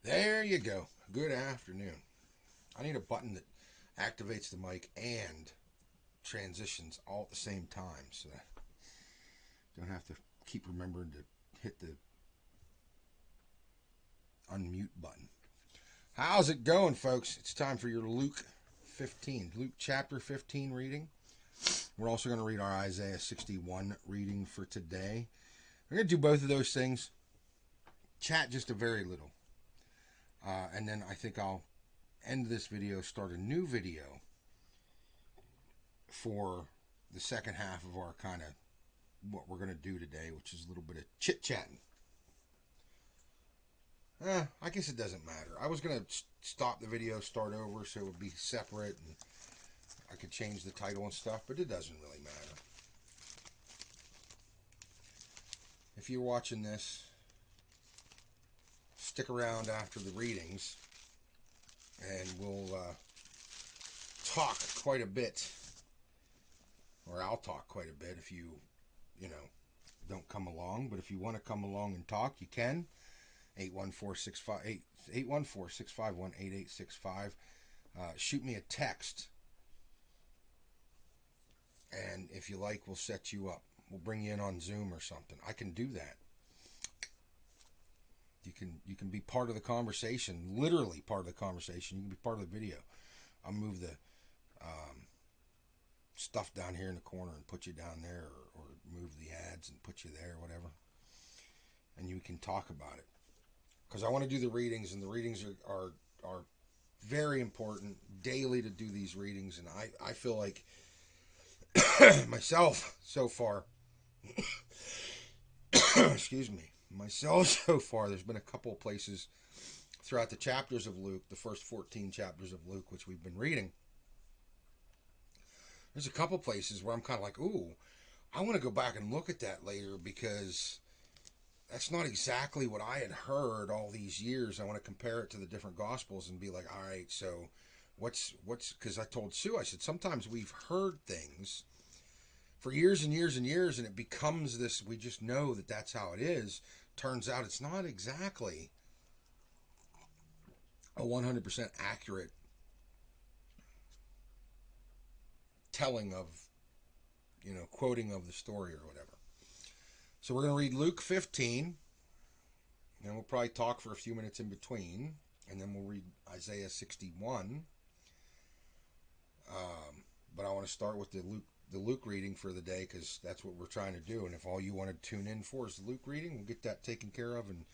There you go. Good afternoon. I need a button that activates the mic and transitions all at the same time so that I don't have to keep remembering to hit the unmute button. How's it going, folks? It's time for your Luke 15, Luke chapter 15 reading. We're also going to read our Isaiah 61 reading for today. We're going to do both of those things, chat just a very little. And then I think I'll end this video, start a new video for the second half of our kind of what we're going to do today, which is a little bit of chit-chatting. I guess it doesn't matter. I was going to stop the video, start over, so it would be separate, and I could change the title and stuff, but it doesn't really matter. If you're watching this, stick around after the readings, and we'll talk quite a bit, or I'll talk quite a bit if you don't come along. But if you want to come along and talk, you can. 814-651-8865. Shoot me a text, and if you like, we'll set you up. We'll bring you in on Zoom or something. I can do that. You can be part of the conversation, literally part of the conversation. You can be part of the video. I'll move the stuff down here in the corner and put you down there, or move the ads and put you there, whatever. And you can talk about it. Because I want to do the readings, and the readings are very important daily to do these readings. And I feel like myself so far, excuse me, myself so far, there's been a couple of places throughout the chapters of Luke, the first 14 chapters of Luke, which we've been reading. There's a couple places where I'm kind of like, ooh, I want to go back and look at that later, because that's not exactly what I had heard all these years. I want to compare it to the different gospels and be like, all right, so what's because I told Sue, I said, sometimes we've heard things for years and years and years, and it becomes this, we just know that that's how it is. Turns out it's not exactly a 100% accurate telling of, quoting of the story or whatever. So we're going to read Luke 15, and we'll probably talk for a few minutes in between, and then we'll read Isaiah 61. But I want to start with the Luke reading for the day, because that's what we're trying to do. And if all you want to tune in for is the Luke reading, we'll get that taken care of, and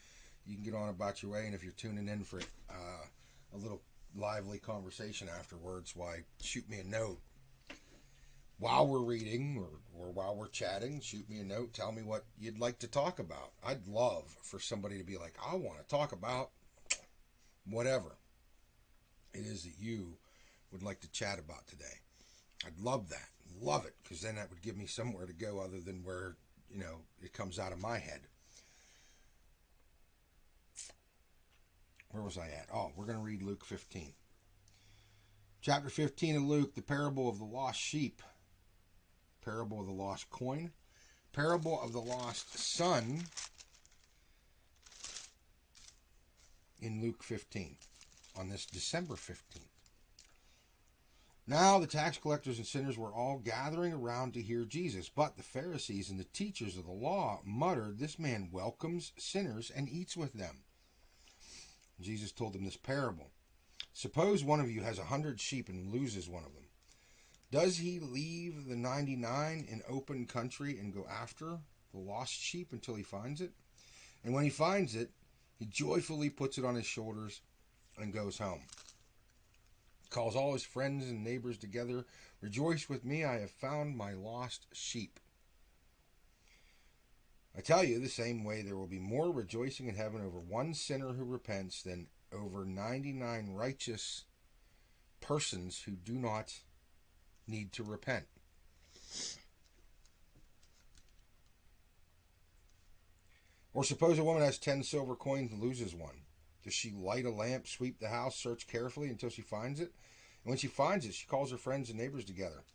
you can get on about your way. And if you're tuning in for a little lively conversation afterwards, why, shoot me a note while we're reading, or while we're chatting. Shoot me a note. Tell me what you'd like to talk about. I'd love for somebody to be like, I want to talk about whatever it is that you would like to chat about today. I'd love that. Love it, because then that would give me somewhere to go other than where, it comes out of my head. Where was I at? Oh, we're going to read Luke 15. Chapter 15 of Luke, the parable of the lost sheep, parable of the lost coin, parable of the lost son in Luke 15 on this December 15th. Now the tax collectors and sinners were all gathering around to hear Jesus, but the Pharisees and the teachers of the law muttered, "This man welcomes sinners and eats with them." Jesus told them this parable. Suppose one of you has 100 sheep and loses one of them. Does he leave the 99 in open country and go after the lost sheep until he finds it? And when he finds it, he joyfully puts it on his shoulders and goes home. Calls all his friends and neighbors together. "Rejoice with me, I have found my lost sheep." I tell you, the same way there will be more rejoicing in heaven over one sinner who repents than over 99 righteous persons who do not need to repent. Or suppose a woman has 10 silver coins and loses one. Does she light a lamp, sweep the house, search carefully until she finds it? And when she finds it, she calls her friends and neighbors together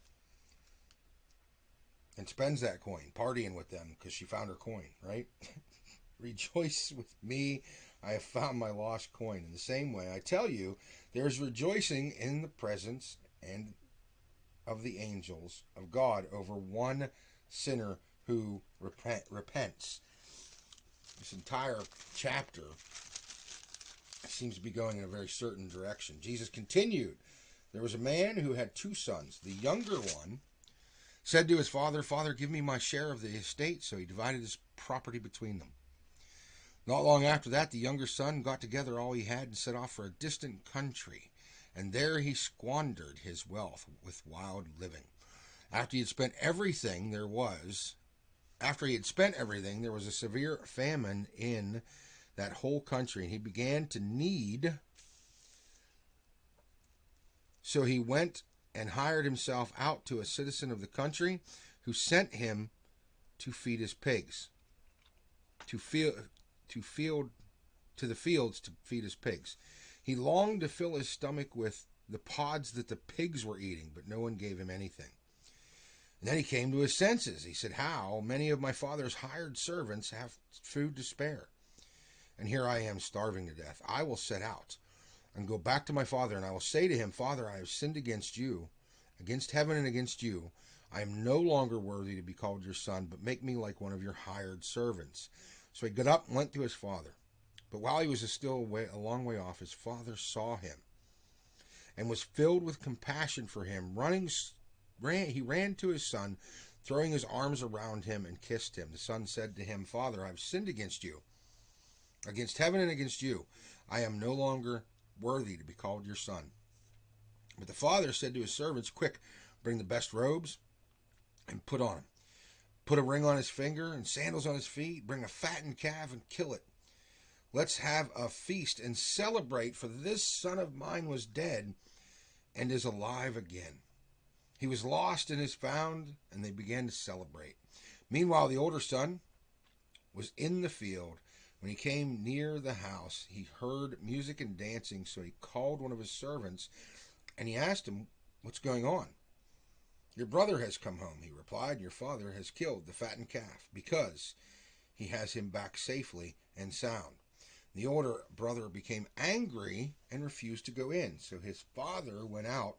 and spends that coin, partying with them because she found her coin, right? "Rejoice with me, I have found my lost coin. In the same way, I tell you, there is rejoicing in the presence and of the angels of God over one sinner who repents. This entire chapter seems to be going in a very certain direction. Jesus continued, there was a man who had two sons. The younger one said to his father, Father, give me my share of the estate. So he divided his property between them. Not long after that, the younger son got together all he had and set off for a distant country, and there he squandered his wealth with wild living. After he had spent everything, there was a severe famine in that whole country, and he began to need. So he went and hired himself out to a citizen of the country, who sent him to feed his pigs, to the fields to feed his pigs. He longed to fill his stomach with the pods that the pigs were eating, but no one gave him anything. And then he came to his senses. He said, how many of my father's hired servants have food to spare? And here I am starving to death. I will set out and go back to my father, and I will say to him, Father, I have sinned against you, against heaven and against you. I am no longer worthy to be called your son, but make me like one of your hired servants. So he got up and went to his father. But while he was still a long way off, his father saw him and was filled with compassion for him. He ran to his son, throwing his arms around him, and kissed him. The son said to him, Father, I have sinned against you, against heaven and against you. I am no longer worthy to be called your son. But the father said to his servants, quick, bring the best robes and put on him. Put a ring on his finger and sandals on his feet. Bring a fattened calf and kill it. Let's have a feast and celebrate, for this son of mine was dead and is alive again. He was lost and is found, and they began to celebrate. Meanwhile, the older son was in the field. When he came near the house, he heard music and dancing, so he called one of his servants, and he asked him, what's going on? Your brother has come home, he replied. Your father has killed the fattened calf, because he has him back safely and sound. The older brother became angry and refused to go in. So his father went out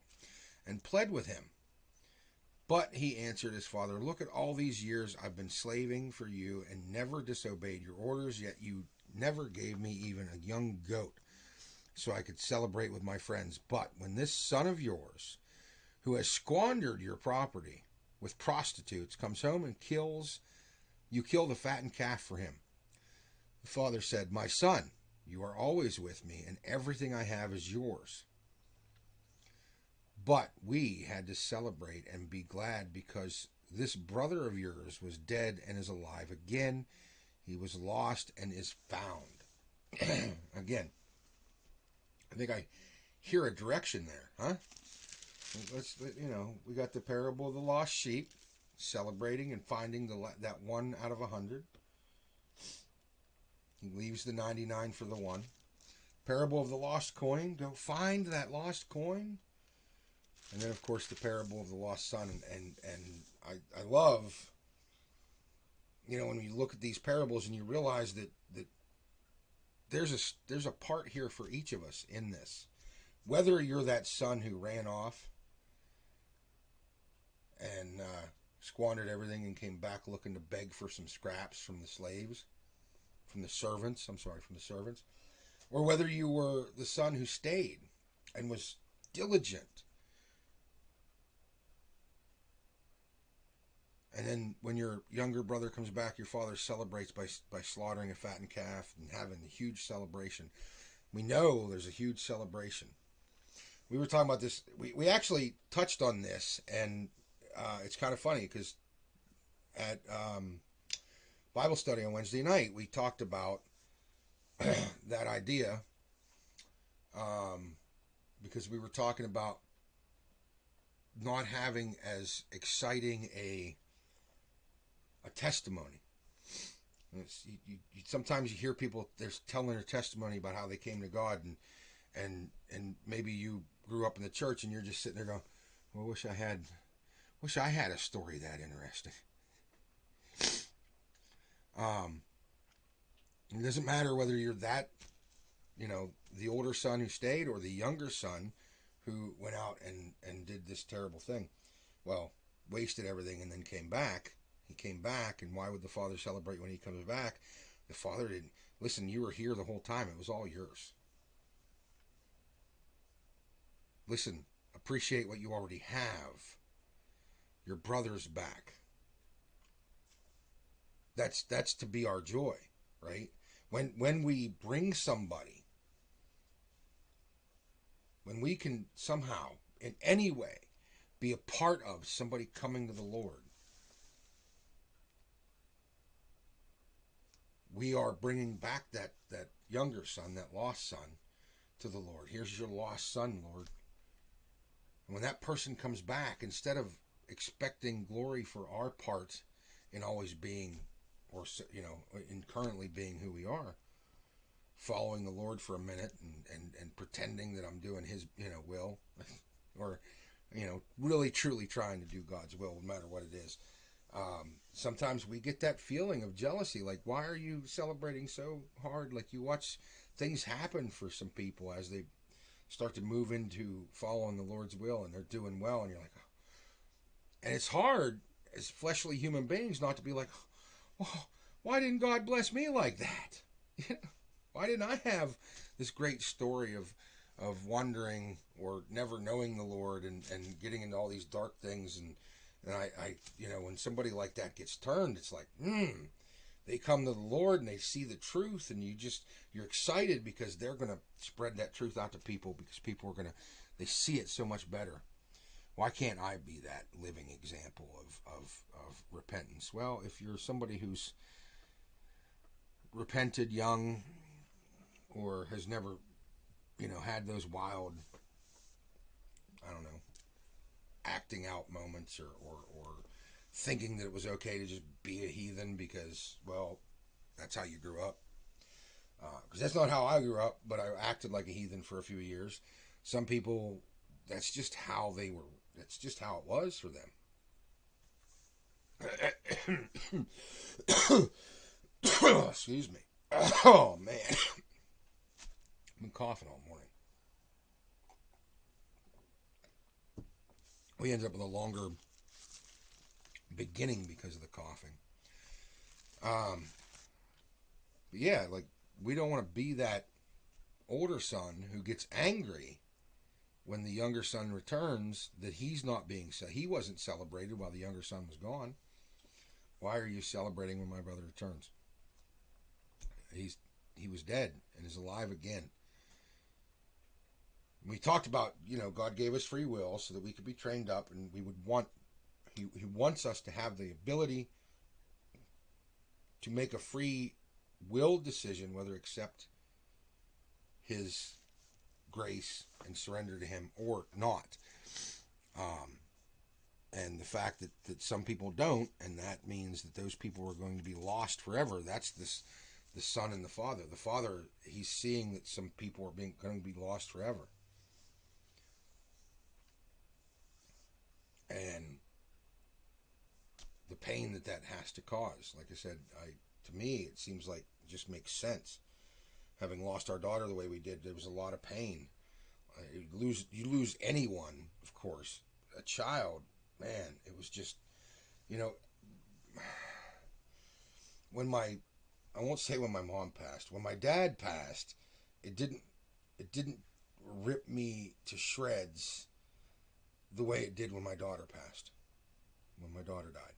and pled with him. But he answered his father, look, at all these years I've been slaving for you and never disobeyed your orders, yet you never gave me even a young goat so I could celebrate with my friends. But when this son of yours, who has squandered your property with prostitutes, comes home and you kill the fattened calf for him. The father said, my son, you are always with me, and everything I have is yours. But we had to celebrate and be glad, because this brother of yours was dead and is alive again. He was lost and is found. Again, I think I hear a direction there, huh? We got the parable of the lost sheep, celebrating and finding that one out of 100. He leaves the 99 for the one. Parable of the lost coin. Go find that lost coin. And then, of course, the parable of the lost son. And I love, when you look at these parables and you realize that there's a part here for each of us in this. Whether you're that son who ran off and squandered everything and came back looking to beg for some scraps from the servants, or whether you were the son who stayed and was diligent. And then when your younger brother comes back, your father celebrates by slaughtering a fattened calf and having a huge celebration. We know there's a huge celebration. We were talking about this. We actually touched on this, and it's kind of funny because at Bible study on Wednesday night, we talked about that idea because we were talking about not having as exciting a testimony. Sometimes you hear people telling their testimony about how they came to God, and maybe you grew up in the church and you're just sitting there going, well, wish I had a story that interesting. It doesn't matter whether you're that the older son who stayed or the younger son who went out and did this terrible thing. Well, wasted everything and then came back. He came back, and why would the father celebrate when he comes back? The father didn't. Listen, you were here the whole time. It was all yours. Listen, appreciate what you already have. Your brother's back. That's to be our joy, right? When we bring somebody, when we can somehow in any way be a part of somebody coming to the Lord, we are bringing back that younger son, that lost son, to the Lord. Here's your lost son, Lord. And when that person comes back, instead of expecting glory for our part in always being, or in currently being who we are, following the Lord for a minute and pretending that I'm doing His will, or really truly trying to do God's will, no matter what it is. Sometimes we get that feeling of jealousy, like, why are you celebrating so hard? Like, you watch things happen for some people as they start to move into following the Lord's will, and they're doing well, and you're like, oh. And it's hard as fleshly human beings not to be like, oh, why didn't God bless me like that? Why didn't I have this great story of wandering or never knowing the Lord and getting into all these dark things, and I when somebody like that gets turned, it's like, they come to the Lord and they see the truth, and you're excited because they're going to spread that truth out to people, because people are they see it so much better. Why can't I be that living example of repentance? Well, if you're somebody who's repented young, or has never, had those wild, I don't know, acting out moments, or thinking that it was okay to just be a heathen because, well, that's how you grew up. Because that's not how I grew up, but I acted like a heathen for a few years. Some people, that's just how they were. That's just how it was for them. Excuse me. Oh, man. I've been coughing all morning. We ended up with a longer beginning because of the coughing. But yeah, like, we don't want to be that older son who gets angry when the younger son returns that he's not being he wasn't celebrated while the younger son was gone. Why are you celebrating when my brother returns? He was dead and is alive again. We talked about, God gave us free will so that we could be trained up, and we would want he wants us to have the ability to make a free will decision whether to accept His grace and surrender to Him or not. And the fact that some people don't, and that means that those people are going to be lost forever. That's the Son and the Father. The Father, He's seeing that some people are going to be lost forever. And the pain that has to cause. Like I said, to me, it seems like it just makes sense. Having lost our daughter the way we did, there was a lot of pain. You lose anyone, of course. A child, man, it was just, when I won't say when my mom passed. When my dad passed, it didn't rip me to shreds the way it did when my daughter passed. When my daughter died.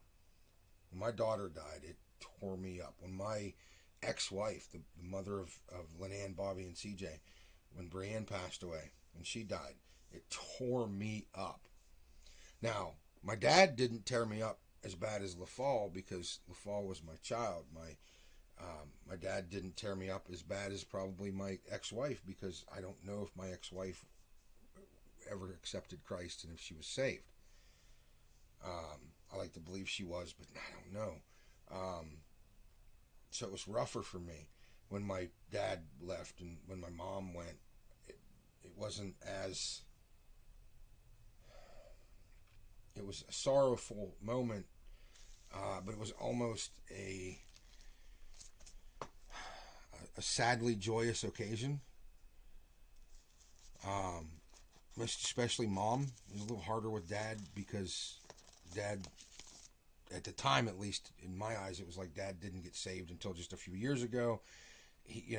When my daughter died, it tore me up. When my ex-wife, the mother of Lynanne, Bobby, and CJ, when Brianne passed away, when she died, it tore me up. Now, my dad didn't tear me up as bad as LaFall, because LaFall was my child. My dad didn't tear me up as bad as probably my ex-wife, because I don't know if my ex-wife ever accepted Christ and if she was saved. I like to believe she was, but I don't know. So it was rougher for me when my dad left, and when my mom went. It wasn't as... It was a sorrowful moment, but it was almost a sadly joyous occasion. Um, especially mom. It was a little harder with dad because dad, at the time at least, in my eyes, it was like dad didn't get saved until just a few years ago. He,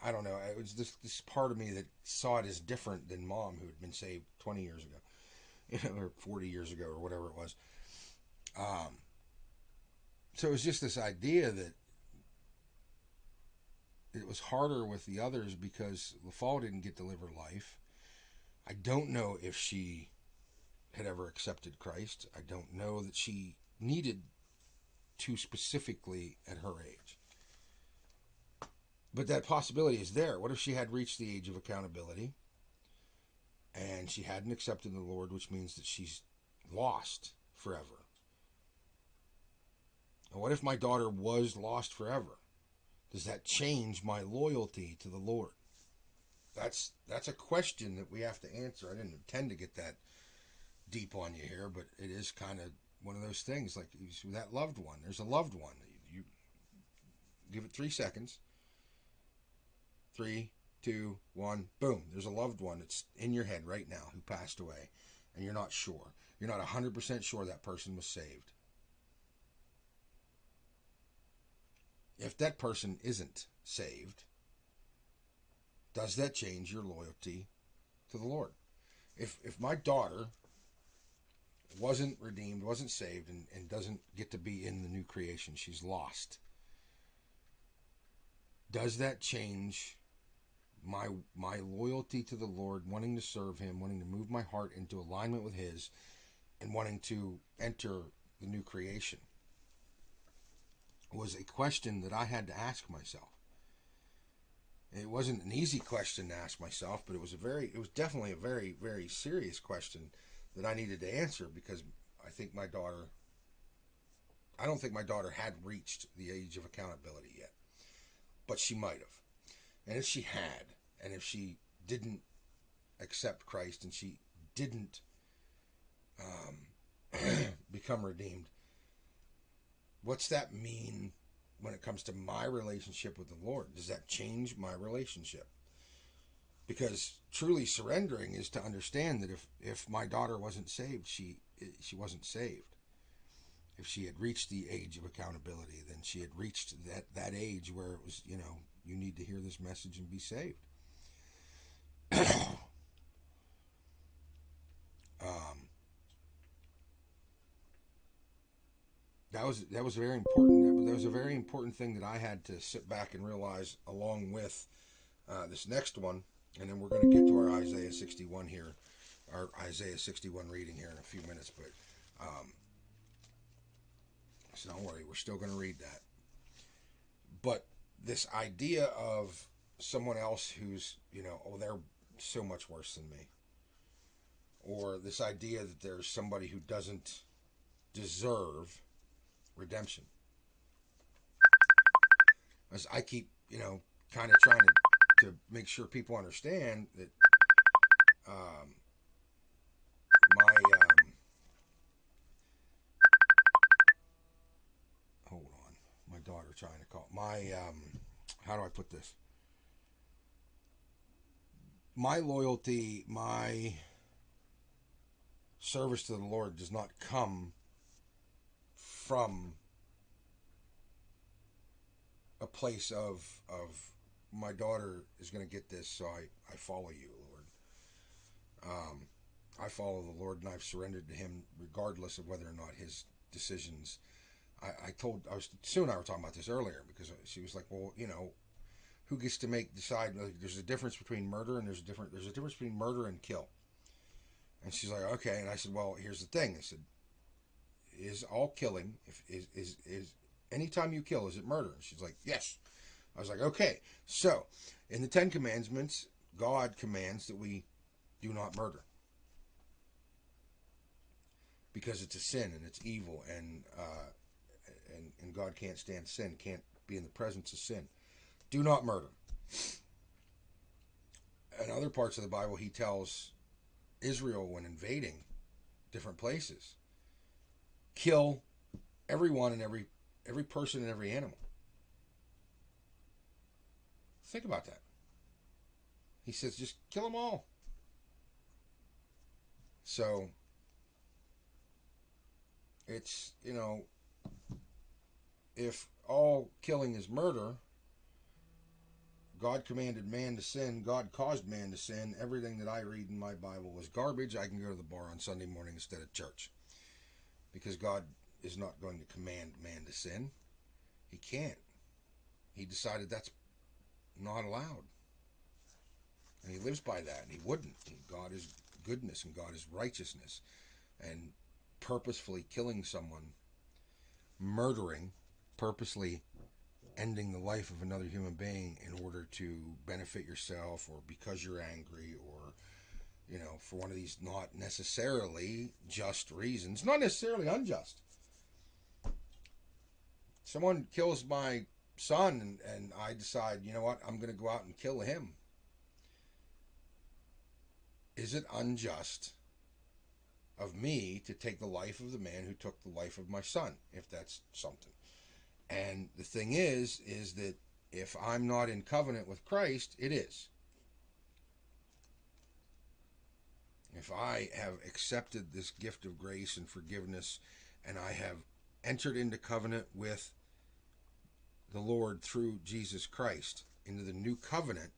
I don't know. It was this part of me that saw it as different than mom, who had been saved 20 years ago, or 40 years ago, or whatever it was. Um, so it was just this idea that it was harder with the others because LaFall didn't get to live her life. I don't know if she had ever accepted Christ. I don't know that she needed to specifically at her age. But that possibility is there. What if she had reached the age of accountability and she hadn't accepted the Lord, which means that she's lost forever? And what if my daughter was lost forever? Does that change my loyalty to the Lord? That's a question that we have to answer. I didn't intend to get that deep on you here, but it is kind of one of those things. Like that loved one, there's a loved one. You give it 3 seconds. 3, 2, 1, boom. There's a loved one that's in your head right now who passed away, and you're not sure. You're not 100% sure that person was saved. If that person isn't saved, does that change your loyalty to the Lord? If my daughter wasn't redeemed, wasn't saved, and doesn't get to be in the new creation, she's lost, does that change my loyalty to the Lord, wanting to serve Him, wanting to move my heart into alignment with His, and wanting to enter the new creation? Was a question that I had to ask myself. It wasn't an easy question to ask myself, but it was definitely a very, very serious question that I needed to answer, because I don't think my daughter had reached the age of accountability yet, but she might have. And if she had, and if she didn't accept Christ, and she didn't become redeemed, what's that mean when it comes to my relationship with the Lord? Does that change my relationship? Because truly surrendering is to understand that if my daughter wasn't saved, she wasn't saved. If she had reached the age of accountability, then she had reached that age where it was, you need to hear this message and be saved. That was very important. That was a very important thing that I had to sit back and realize, along with this next one, and then we're going to get to our Isaiah 61 here, our Isaiah 61 reading here in a few minutes. But so don't worry, we're still going to read that. But this idea of someone else who's, they're so much worse than me, or this idea that there's somebody who doesn't deserve redemption. As I keep, kind of trying to make sure people understand that hold on, my daughter trying to call. How do I put this? My loyalty, my service to the Lord does not come from a place of my daughter is going to get this, so I follow you, Lord. I follow the Lord, and I've surrendered to Him regardless of whether or not His decisions. Sue and I were talking about this earlier, because she was like, well, who gets to decide? Like, there's a difference between murder, and there's a difference between murder and kill. And she's like, okay. And I said, well, here's the thing. I said, is all killing, is anytime you kill, is it murder? And she's like, yes. I was like, okay. So, in the 10 Commandments, God commands that we do not murder, because it's a sin and it's evil, and God can't stand sin, can't be in the presence of sin. Do not murder. In other parts of the Bible, He tells Israel, when invading different places, kill everyone and every person and every animal. Think about that. He says, just kill them all. So it's, if all killing is murder, God commanded man to sin, God caused man to sin. Everything that I read in my Bible was garbage. I can go to the bar on Sunday morning instead of church. Because God is not going to command man to sin. He can't. He decided that's not allowed. And he lives by that, and he wouldn't. And God is goodness, and God is righteousness. And purposefully killing someone, murdering, purposely ending the life of another human being in order to benefit yourself, or because you're angry, or for one of these not necessarily just reasons, not necessarily unjust. Someone kills my son, and I decide, you know what, I'm going to go out and kill him. Is it unjust of me to take the life of the man who took the life of my son, if that's something? And the thing is that if I'm not in covenant with Christ, it is. If I have accepted this gift of grace and forgiveness, and I have entered into covenant with the Lord through Jesus Christ, into the new covenant,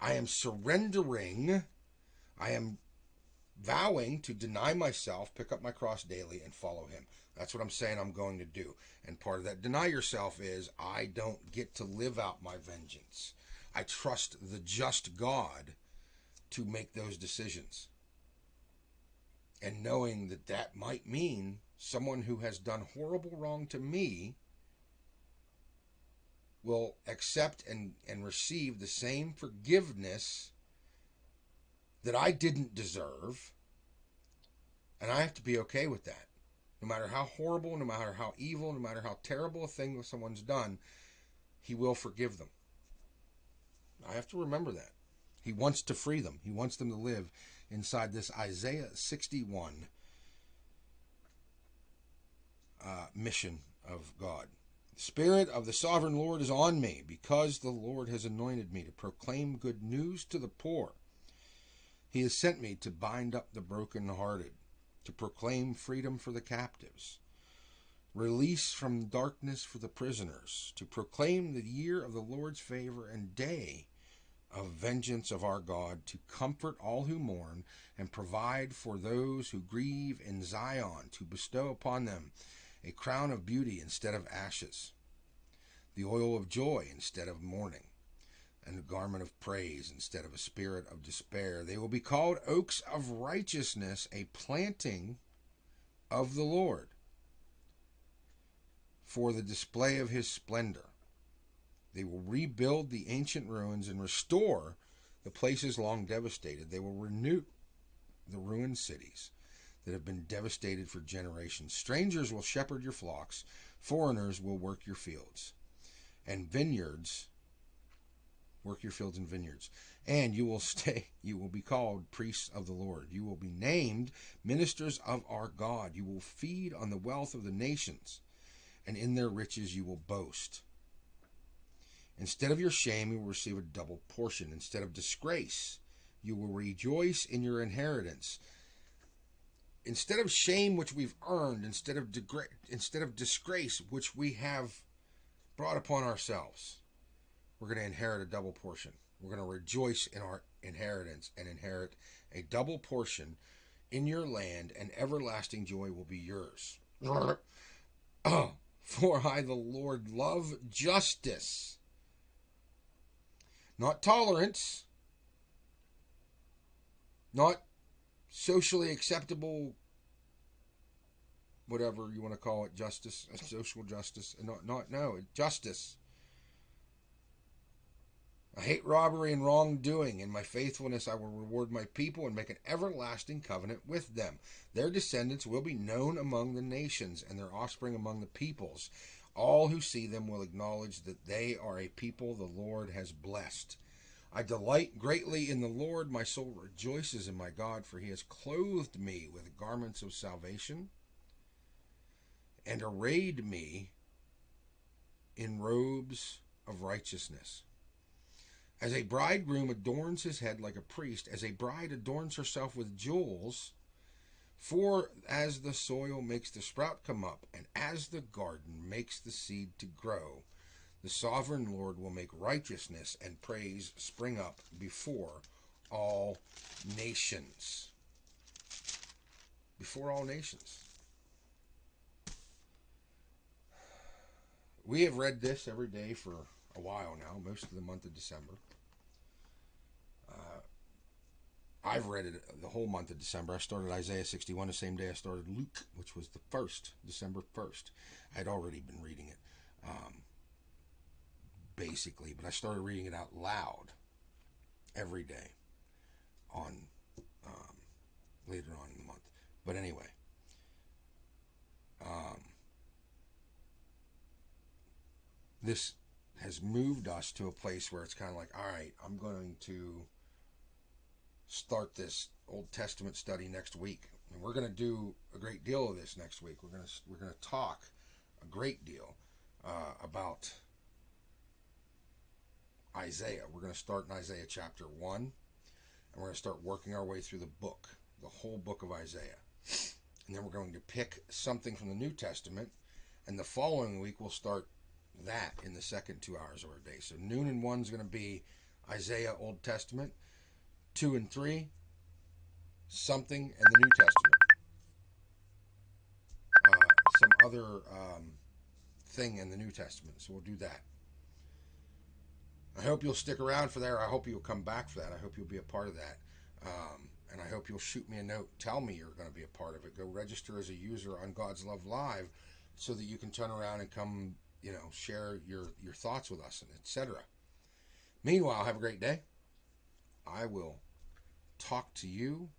I am surrendering, I am vowing to deny myself, pick up my cross daily, and follow him. That's what I'm saying I'm going to do. And part of that deny yourself is I don't get to live out my vengeance. I trust the just God to make those decisions. And knowing that that might mean someone who has done horrible wrong to me will accept and receive the same forgiveness that I didn't deserve. And I have to be okay with that. No matter how horrible, no matter how evil, no matter how terrible a thing someone's done, he will forgive them. I have to remember that. He wants to free them. He wants them to live inside this Isaiah 61 mission of God. The Spirit of the Sovereign Lord is on me, because the Lord has anointed me to proclaim good news to the poor. He has sent me to bind up the brokenhearted, to proclaim freedom for the captives, release from darkness for the prisoners, to proclaim the year of the Lord's favor and day of vengeance of our God, to comfort all who mourn and provide for those who grieve in Zion, to bestow upon them a crown of beauty instead of ashes, the oil of joy instead of mourning, and a garment of praise instead of a spirit of despair. They will be called oaks of righteousness, a planting of the Lord, for the display of his splendor. They will rebuild the ancient ruins and restore the places long devastated. They will renew the ruined cities that have been devastated for generations. Strangers will shepherd your flocks. Foreigners will work your fields and vineyards. Work your fields and vineyards. And you will be called priests of the Lord. You will be named ministers of our God. You will feed on the wealth of the nations, and in their riches you will boast. Instead of your shame, you will receive a double portion. Instead of disgrace, you will rejoice in your inheritance. Instead of shame, which we've earned, instead of disgrace, which we have brought upon ourselves, we're going to inherit a double portion. We're going to rejoice in our inheritance and inherit a double portion in your land, and everlasting joy will be yours. For I, the Lord, love justice, not tolerance, not socially acceptable, whatever you want to call it, justice, social justice, justice. I hate robbery and wrongdoing. In my faithfulness I will reward my people and make an everlasting covenant with them. Their descendants will be known among the nations, and their offspring among the peoples. All who see them will acknowledge that they are a people the Lord has blessed. I delight greatly in the Lord. My soul rejoices in my God, for he has clothed me with garments of salvation and arrayed me in robes of righteousness. As a bridegroom adorns his head like a priest, as a bride adorns herself with jewels, for as the soil makes the sprout come up, and as the garden makes the seed to grow, the sovereign Lord will make righteousness and praise spring up before all nations. Before all nations. We have read this every day for a while now, most of the month of December. I've read it the whole month of December. I started Isaiah 61 the same day I started Luke, which was the 1st, December 1st. I had already been reading it, basically, but I started reading it out loud every day on later on in the month. But anyway, this has moved us to a place where it's kind of like, all right, I'm going to start this Old Testament study next week, and we're going to do a great deal of this next week. We're going to talk a great deal about Isaiah. We're going to start in Isaiah chapter 1, and we're going to start working our way through the book, the whole book of Isaiah. And then we're going to pick something from the New Testament, and the following week we'll start that in the second 2 hours of our day. So noon and 1 is going to be Isaiah, Old Testament. 2 and 3, something in the New Testament. Some other thing in the New Testament. So we'll do that. I hope you'll stick around for that. I hope you'll come back for that. I hope you'll be a part of that. And I hope you'll shoot me a note. Tell me you're going to be a part of it. Go register as a user on God's Love Live so that you can turn around and come, share your thoughts with us, and etc. Meanwhile, have a great day. I will talk to you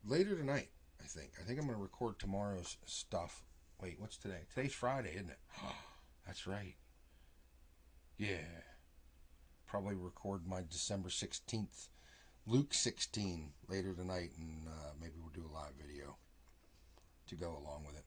later tonight, I think. I think I'm going to record tomorrow's stuff. Wait, what's today? Today's Friday, isn't it? That's right. Yeah. Probably record my December 16th, Luke 16, later tonight, and maybe we'll do a live video to go along with it.